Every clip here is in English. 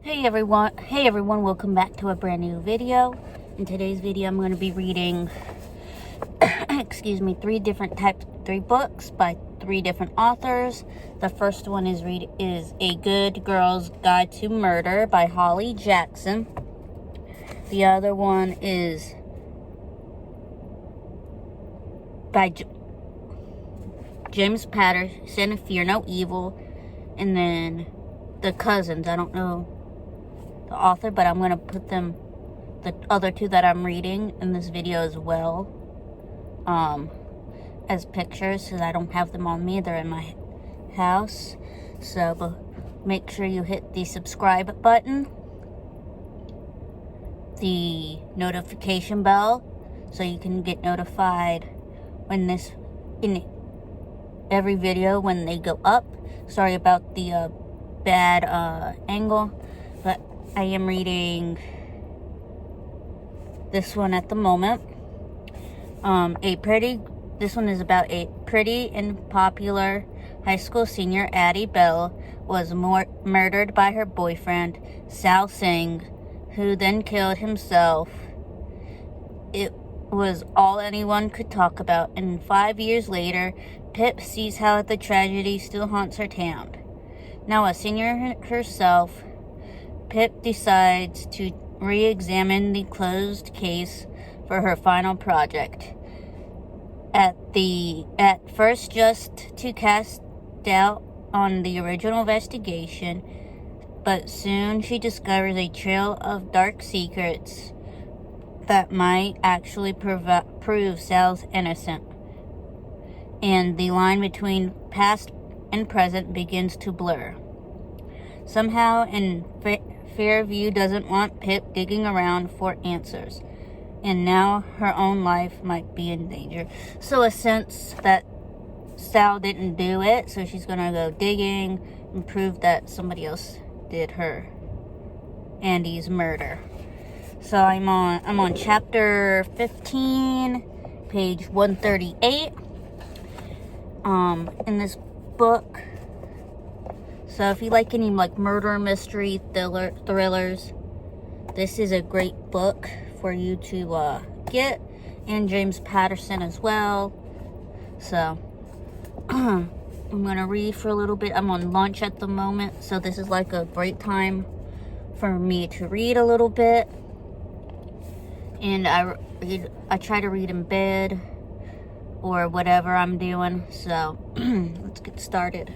Hey everyone, welcome back to a brand new video. In today's video, I'm going to be reading, three books by three different authors. The first one is A Good Girl's Guide to Murder by Holly Jackson. The other one is by James Patterson, Fear No Evil. And then The Cousins, I don't know the author, but I'm going to put the other two that I'm reading in this video as well, as pictures, so I don't have them on me. They're in my house. So make sure you hit the subscribe button, the notification bell, so you can get notified when in every video when they go up. Sorry about the bad angle, but I am reading this one at the moment. This one is about a pretty and popular high school senior. Addie Bell was murdered by her boyfriend, Sal Singh, who then killed himself. It was all anyone could talk about, and 5 years later, Pip sees how the tragedy still haunts her town. Now a senior herself, Pip decides to re-examine the closed case for her final project. At first just to cast doubt on the original investigation, but soon she discovers a trail of dark secrets that might actually prove Sal's innocent. And the line between past and present begins to blur. Somehow, Fairview doesn't want Pip digging around for answers, and now her own life might be in danger. So a sense that Sal didn't do it, so she's gonna go digging and prove that somebody else did Andy's murder. So I'm on chapter 15, page 138. In this book. So if you like any murder mystery thrillers, this is a great book for you to get, and James Patterson as well. So I'm gonna read for a little bit. I'm on lunch at the moment, so this is like a great time for me to read a little bit. And I try to read in bed or whatever I'm doing. So let's get started.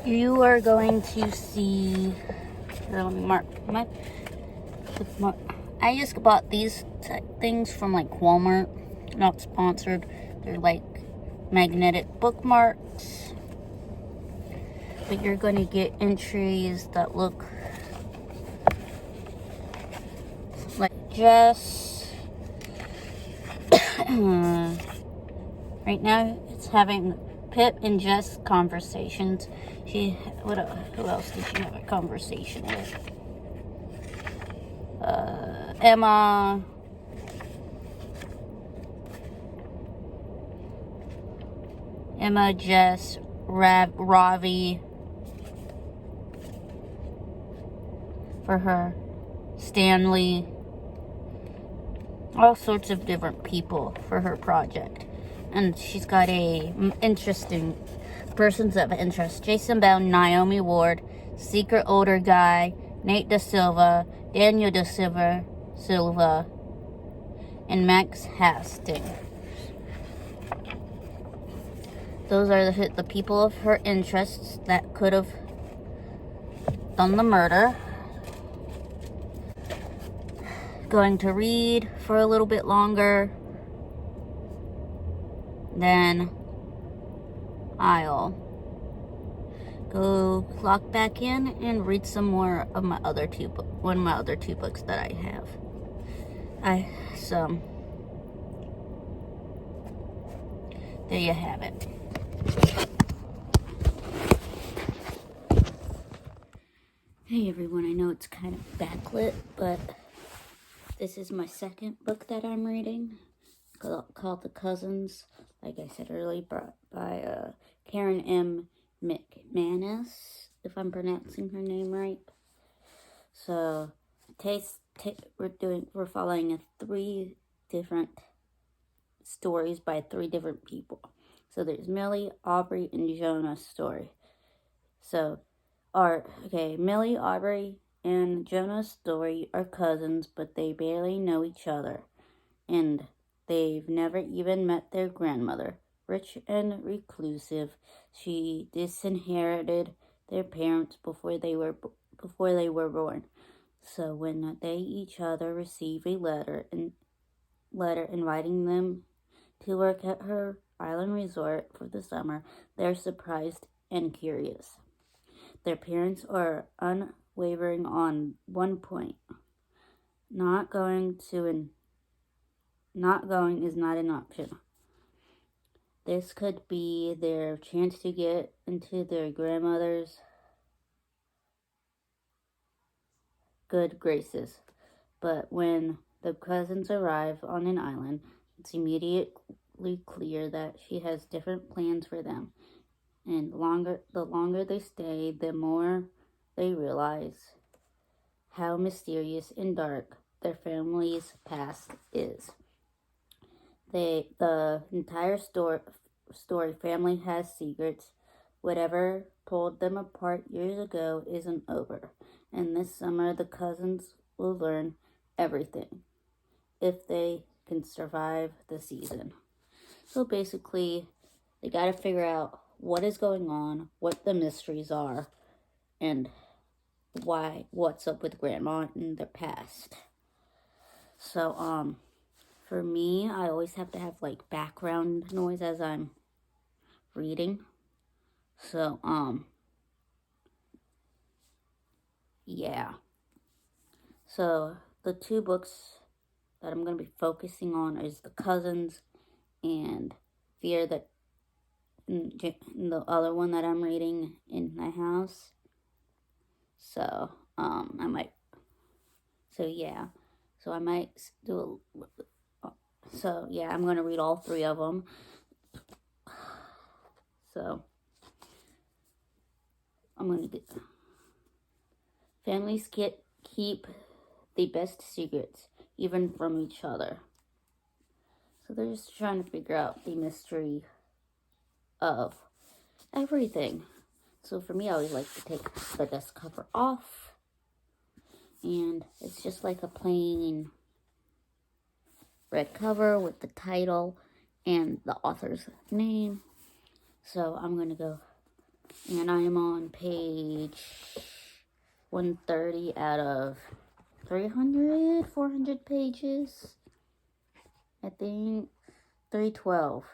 You are going to see, I just bought these things from Walmart, not sponsored. They're like magnetic bookmarks, but you're going to get entries that look like Jess. Right now it's having Pip and Jess conversations. Who else did she have a conversation with? Emma, Jess, Ravi for her, Stanley, all sorts of different people for her project. And she's got a interesting persons of interest: Jason Bell, Naomi Ward, Secret Older Guy, Nate Da Silva, Daniel Da Silva, and Max Hastings. Those are the people of her interests that could have done the murder. Going to read for a little bit longer. Then I'll go log back in and read some more of my other one of my other two books that I have. So there you have it. Hey everyone, I know it's kind of backlit, but this is my second book that I'm reading, called The Cousins, like I said earlier, by Karen M. McManus, if I'm pronouncing her name right. So, we're following 3 different stories by 3 different people. So there's Millie, Aubrey, and Jonah's story. So, Millie, Aubrey, and Jonah's story are cousins, but they barely know each other, and they've never even met their grandmother. Rich and reclusive, she disinherited their parents before they were born. So when they each other receive a letter inviting them to work at her island resort for the summer, they're surprised and curious. Their parents are unwavering on one point. Not going is not an option. This could be their chance to get into their grandmother's good graces. But when the cousins arrive on an island, it's immediately clear that she has different plans for them. And the longer they stay, the more they realize how mysterious and dark their family's past is. The entire story family has secrets. Whatever pulled them apart years ago isn't over. And this summer, the cousins will learn everything if they can survive the season. So basically, they got to figure out what is going on, what the mysteries are, and what's up with Grandma in their past. So, for me, I always have to have like background noise as I'm reading. So, yeah. So, the 2 books that I'm going to be focusing on is The Cousins and Fear That, and the other one that I'm reading in my house. So, I might do I'm going to read all 3 of them. So, I'm going to families keep the best secrets, even from each other. So they're just trying to figure out the mystery of everything. So for me, I always like to take the dust cover off, and it's just like a plain red cover with the title and the author's name. So I'm going to go, and I am on page 130 out of 400 pages. I think 312.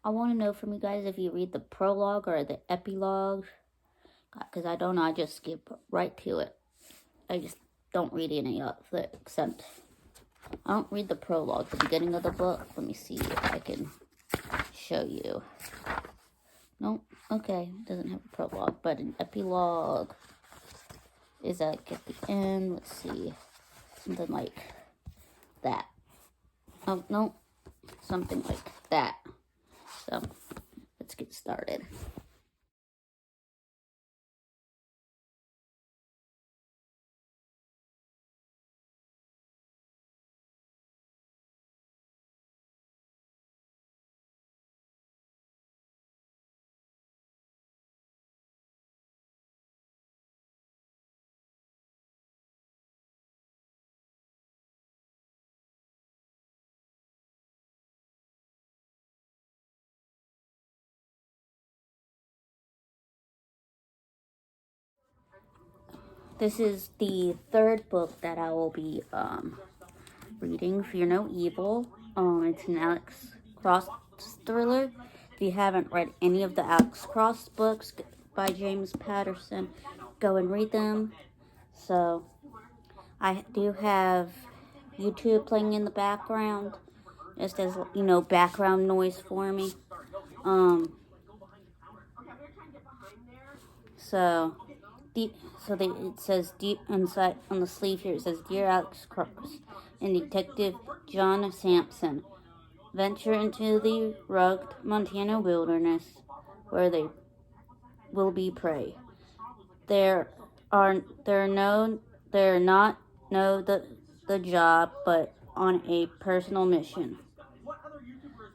I want to know from you guys if you read the prologue or the epilogue, because I don't know, I just skip right to it. I just don't read any of it, except I don't read the prologue, the beginning of the book. Let me see if I can show you. Nope, okay, it doesn't have a prologue, but an epilogue is like at the end. Let's see, something like that. Oh, no, something like that. So, let's get started. This is the 3rd book that I will be reading, Fear No Evil. It's an Alex Cross thriller. if you haven't read any of the Alex Cross books by James Patterson, go and read them. So I do have YouTube playing in the background, just as, you know, background noise for me. It says deep inside on the sleeve here. It says, "Dear Alex Cross and Detective John Sampson, venture into the rugged Montana wilderness, where they will be prey. They're not know the job, but on a personal mission.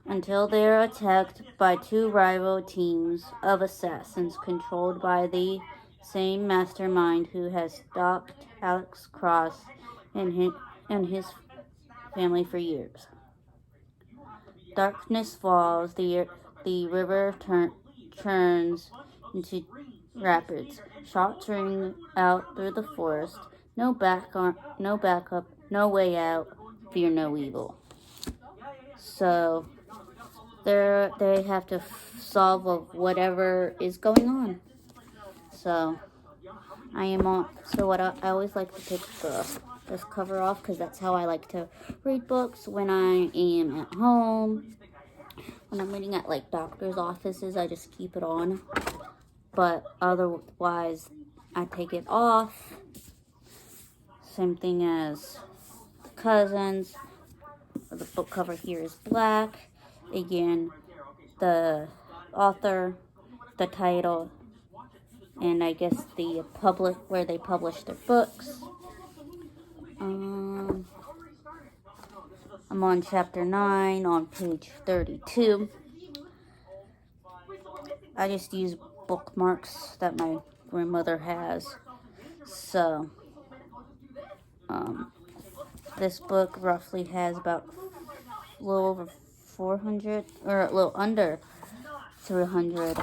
Until they're attacked by two rival teams of assassins controlled by the same mastermind who has stalked Alex Cross and his family for years. Darkness falls, the river turns into rapids. Shots ring out through the forest. No backup, no way out. Fear no evil." So they have to solve whatever is going on. So I always like to take this cover off, because that's how I like to read books when I am at home. When I'm reading at like doctor's offices, I just keep it on. But otherwise, I take it off. Same thing as the Cousins. The book cover here is black. Again, the author, the title, and I guess the where they publish their books. I'm on chapter 9 on page 32. I just use bookmarks that my grandmother has. So, this book roughly has about a little over 400, or a little under 300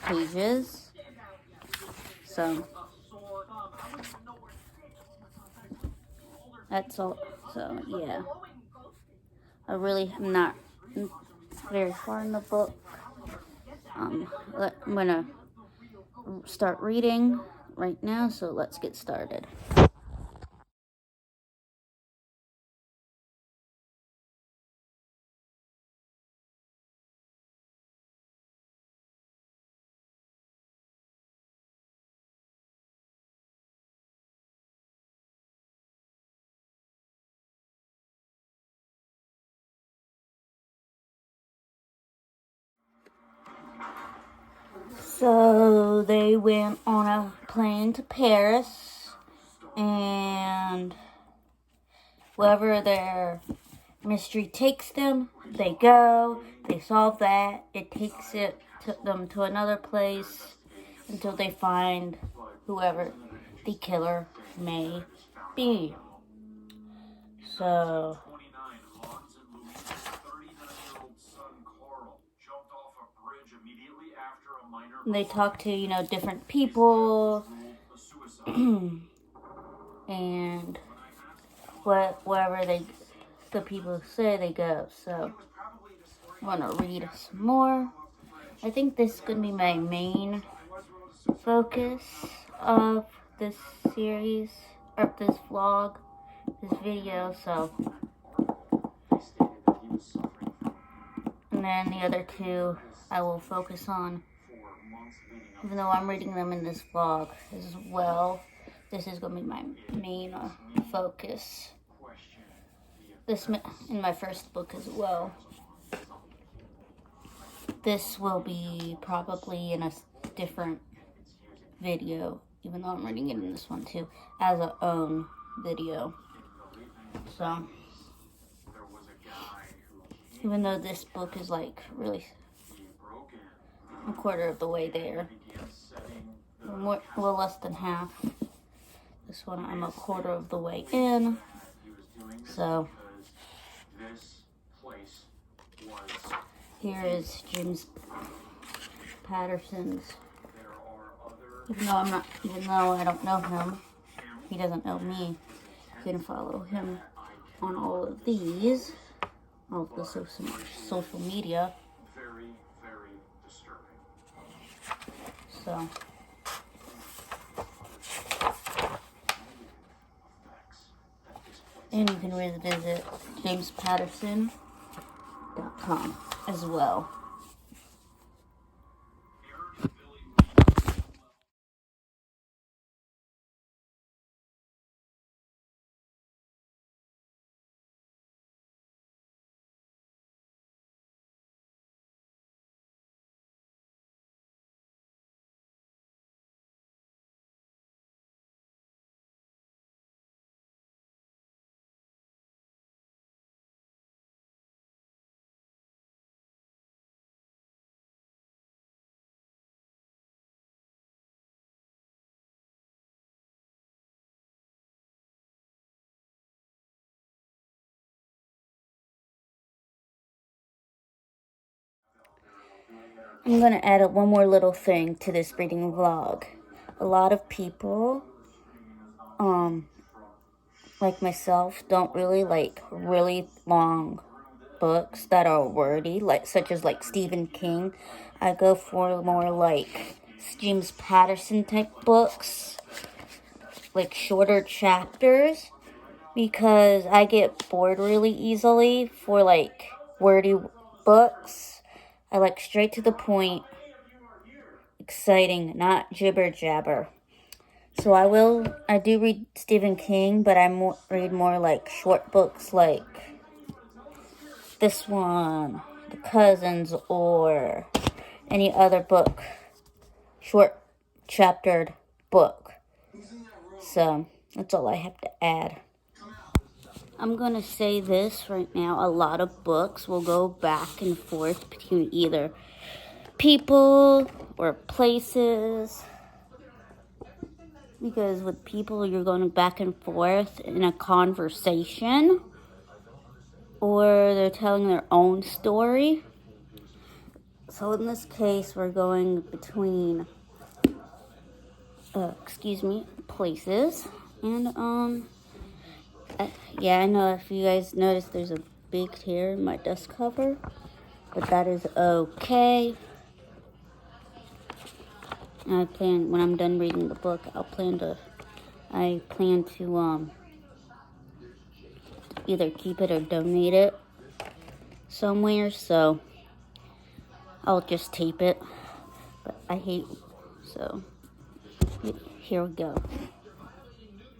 pages. So that's all. So yeah, I really am not very far in the book. I'm gonna start reading right now, so let's get started. So they went on a plane to Paris, and wherever their mystery takes them, they go, they solve that. It takes them to another place until they find whoever the killer may be. So they talk to, you know, different people, and wherever the people say, they go. So I want to read some more. I think this is going to be my main focus of this series, or this vlog, this video. So, and then the other two I will focus on, even though I'm reading them in this vlog as well. This is going to be my main focus. This in my first book as well. This will be probably in a different video, even though I'm reading it in this one too, as a own video. So, even though this book is like really a quarter of the way there, well, less than half. This one I'm a quarter of the way in. So here is James Patterson's. Even though I don't know him, he doesn't know me. You can follow him on all of these. all of the social media. Very, very disturbing. So. And you can visit jamespatterson.com as well. I'm going to add one more little thing to this reading vlog. A lot of people, like myself, don't really like really long books that are wordy, such as Stephen King. I go for more like James Patterson type books, like shorter chapters, because I get bored really easily for like wordy books. I like straight to the point, exciting, not jibber jabber. So I do read Stephen King, but I read more like short books like this one, The Cousins, or any other book, short chaptered book. So that's all I have to add. I'm going to say this right now. A lot of books will go back and forth between either people or places. Because with people, you're going back and forth in a conversation. Or they're telling their own story. So in this case, we're going between, places. And, yeah, I know if you guys noticed, there's a big tear in my desk cover. But that is okay. I plan, when I'm done reading the book, I plan to either keep it or donate it somewhere, so I'll just tape it. But so here we go.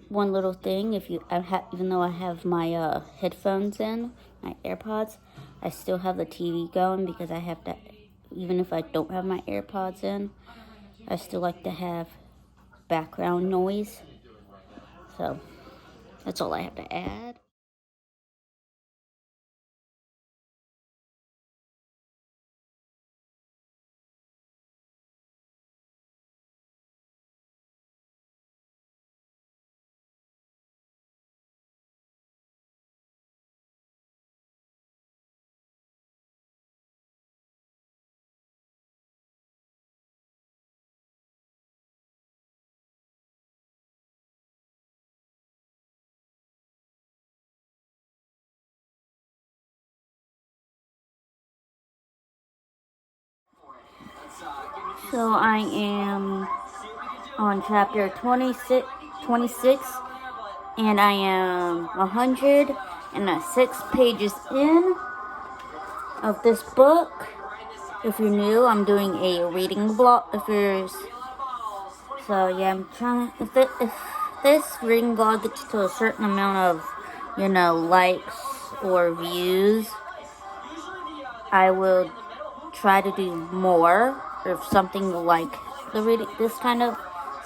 One little thing, even though I have my headphones in, my AirPods, I still have the TV going because I have to, even if I don't have my AirPods in, I still like to have background noise. So that's all I have to add. So I am on chapter 26, and I am 106 pages in of this book. If you're new, I'm doing a reading vlog. I'm trying. If this reading vlog gets to a certain amount of, likes or views, I will try to do more, or something like this kind of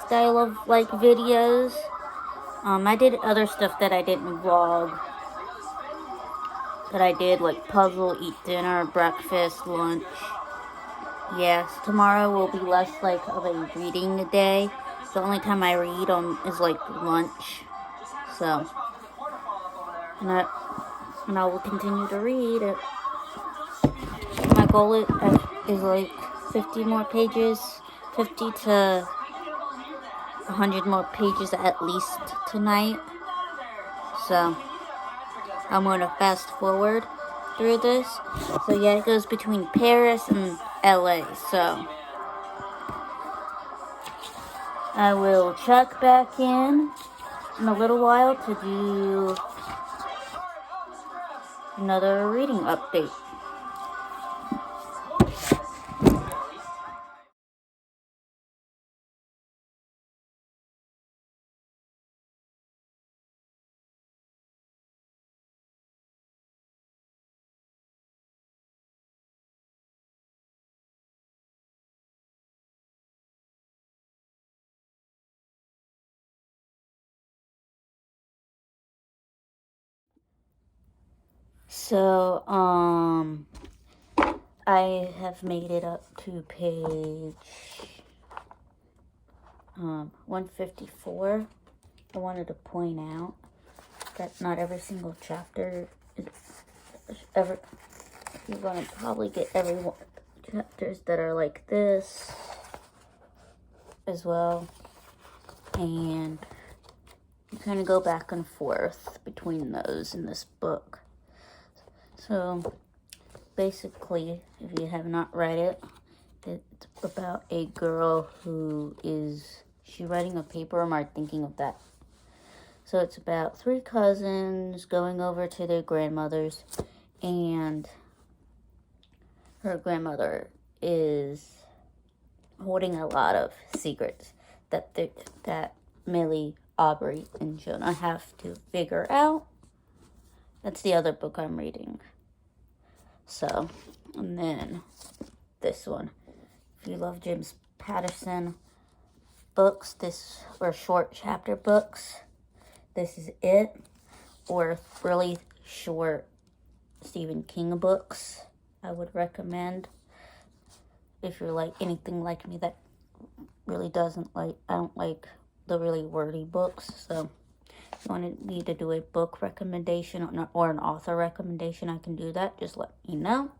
style of videos. I did other stuff that I didn't vlog, that I did like puzzle, eat dinner, breakfast, lunch. Yes, tomorrow will be less of a reading day. The only time I read is lunch. So, and I will continue to read it. My goal is 50 more pages, 50 to 100 more pages at least tonight. So I'm going to fast forward through this. So yeah, it goes between Paris and LA. So I will check back in a little while to do another reading update. So, I have made it up to page 154. I wanted to point out that not every single chapter is ever. You're gonna probably get every one chapters that are like this as well, and you kind of go back and forth between those in this book. So basically, if you have not read it, it's about a girl who is she writing a paper, or am I thinking of that? So it's about 3 cousins going over to their grandmother's, and her grandmother is holding a lot of secrets that Millie, Aubrey, and Jonah have to figure out. That's the other book I'm reading. So, and then this one. If you love James Patterson books, or short chapter books, this is it. Or really short Stephen King books, I would recommend. If you're like anything like me that really I don't like the really wordy books. So if you wanted me to do a book recommendation or an author recommendation, I can do that. Just let me know.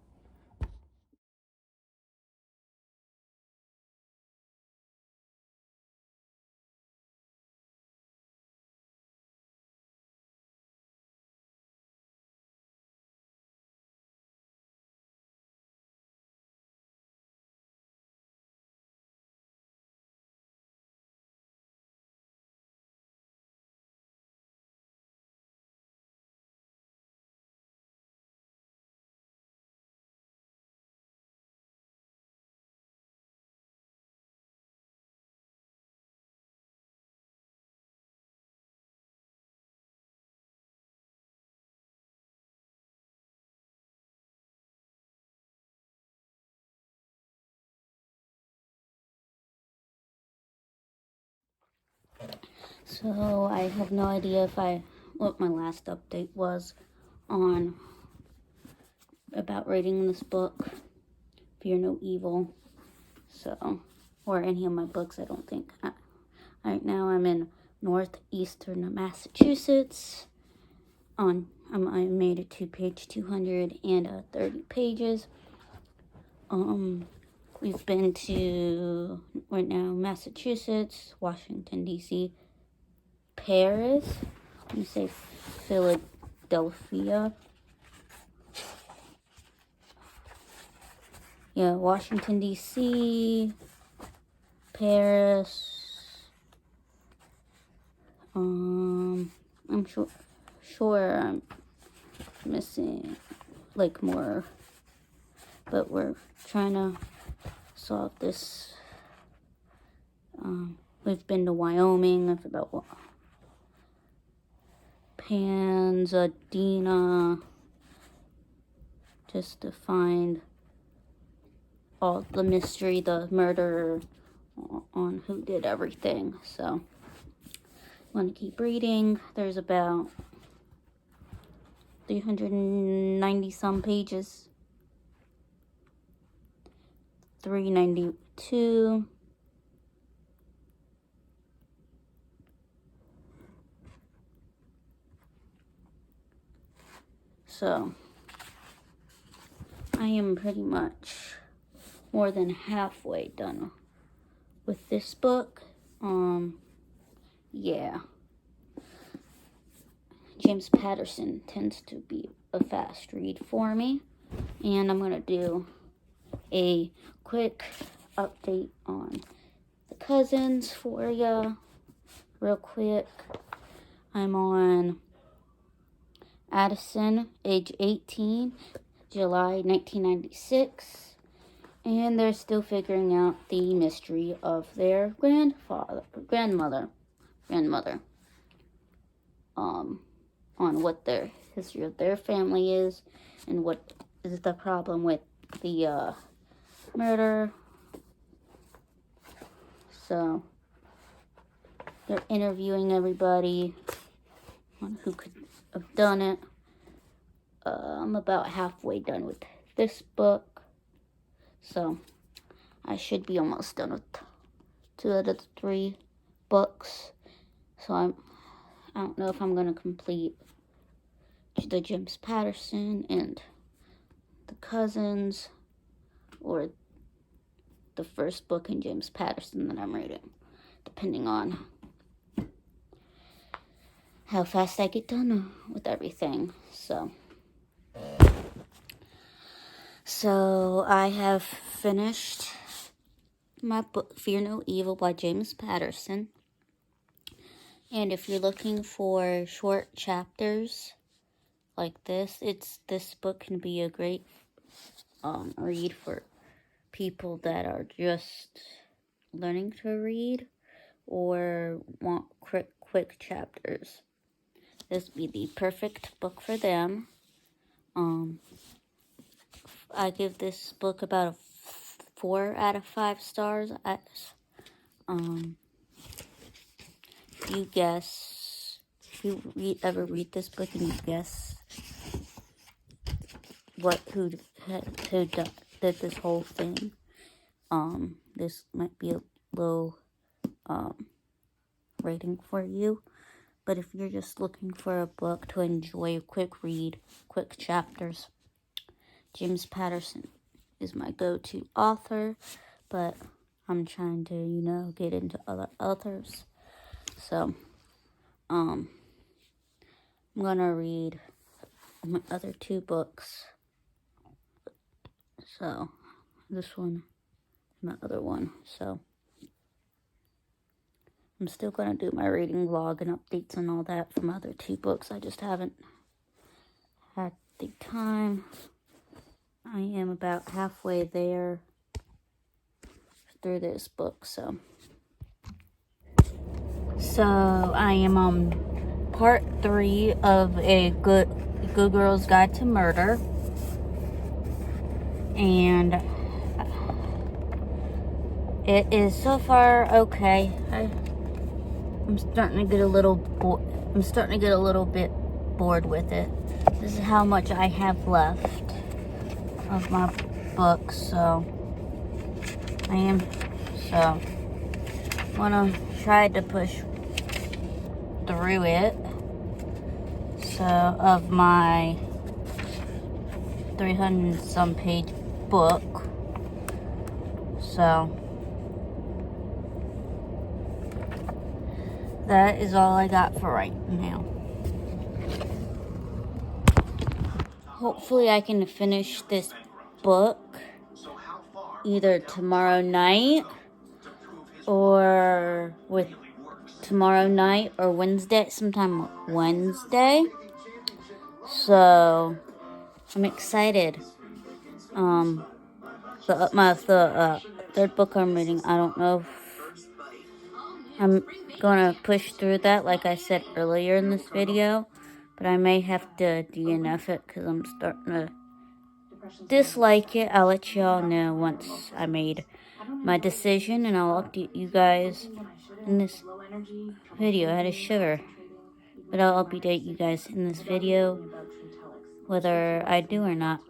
So I have no idea what my last update was on about reading this book, Fear No Evil. So, or any of my books, I don't think. Right now I'm in northeastern Massachusetts. I made it to page 230 pages. We've been to right now Massachusetts, Washington D.C., Paris. Let me say Philadelphia. Yeah, Washington D.C., Paris. I'm sure I'm missing like more, but we're trying to solve this. We've been to Wyoming. I've about Pasadena, just to find all the mystery, the murderer on who did everything. So I'm going to keep reading. There's about 390 some pages. 392. So I am pretty much more than halfway done with this book. Yeah. James Patterson tends to be a fast read for me. And I'm going to do a quick update on the cousins for ya real quick. I'm on Addison, age 18, July 1996. And they're still figuring out the mystery of their grandmother. On what their history of their family is and what is the problem with the murder. So they're interviewing everybody on who could have done it. I'm about halfway done with this book, so I should be almost done with 2 out of the 3 books. So I don't know if I'm gonna complete the James Patterson and the cousins, or the first book in James Patterson that I'm reading, depending on how fast I get done with everything. So I have finished my book, Fear No Evil by James Patterson. And if you're looking for short chapters like this book can be a great read for people that are just learning to read or want quick chapters. This would be the perfect book for them. I give this book about a 4 out of 5 stars. If you ever read this book and you guess who did this whole thing, this might be a low rating for you. But if you're just looking for a book to enjoy, a quick read, quick chapters, James Patterson is my go-to author. But I'm trying to, get into other authors. So, I'm gonna read my other 2 books. So, this one, my other one. So, I'm still gonna do my reading vlog and updates and all that for my other 2 books. I just haven't had the time. I am about halfway there through this book, so I am on part 3 of a Good Girl's Guide to Murder, and it is so far okay. I'm starting to get a little bit bored with it. This is how much I have left of my book, so I'm gonna try to push through it. So, of my 300 some page book. So that is all I got for right now. Hopefully I can finish this book either tomorrow night or Wednesday, sometime Wednesday. So I'm excited. The third book I'm reading, I don't know if I'm gonna push through that, like I said earlier in this video, but I may have to DNF it because I'm starting to dislike it. I'll let y'all know once I made my decision, and I'll update you guys in this video. I had a sugar, but I'll update you guys in this video whether I do or not.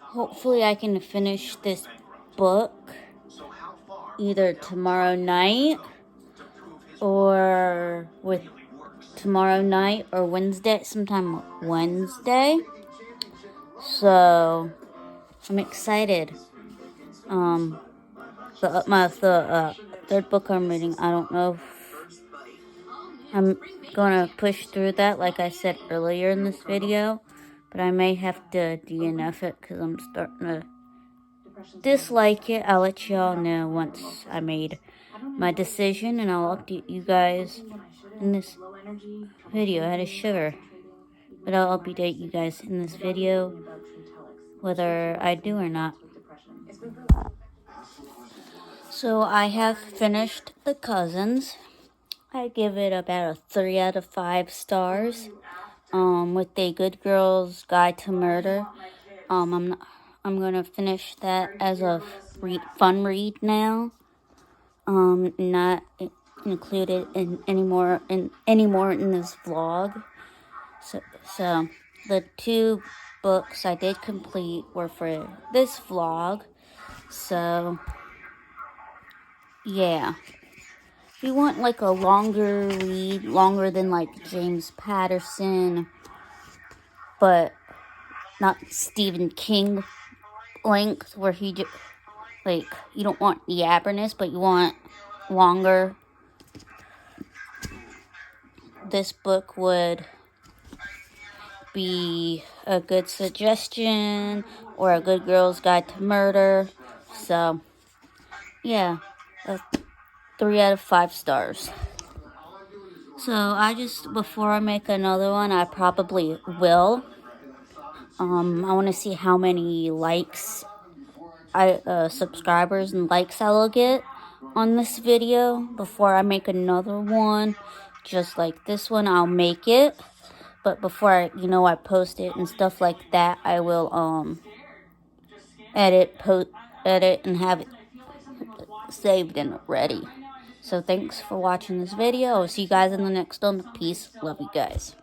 hopefully I can finish this book either tomorrow night or Wednesday, sometime Wednesday. So I'm excited. The third book I'm reading, I don't know if I'm gonna push through that, like I said earlier in this video, but I may have to DNF it because I'm starting to dislike it. I'll let y'all know once I made my decision, and I'll update you guys in this video. I had a sugar, but I'll update you guys in this video whether I do or not. So I have finished The Cousins. I give it about a 3 out of 5 stars. With A Good Girl's Guide to Murder. I'm gonna finish that as a fun read now. Not included in anymore in this vlog. So the 2 books I did complete were for this vlog. So yeah. If you want like a longer read, longer than like James Patterson, but not Stephen King length, where he just, like, you don't want yabberness, but you want longer, this book would be a good suggestion, or A Good Girl's Guide to Murder. So yeah, 3 out of 5 stars. So before I make another one, I probably will. I want to see how many likes, subscribers and likes I will get on this video before I make another one. Just like this one, I'll make it. But before I post it and stuff like that, I will, edit and have it saved and ready. So thanks for watching this video. I'll see you guys in the next one. Peace. Love you guys.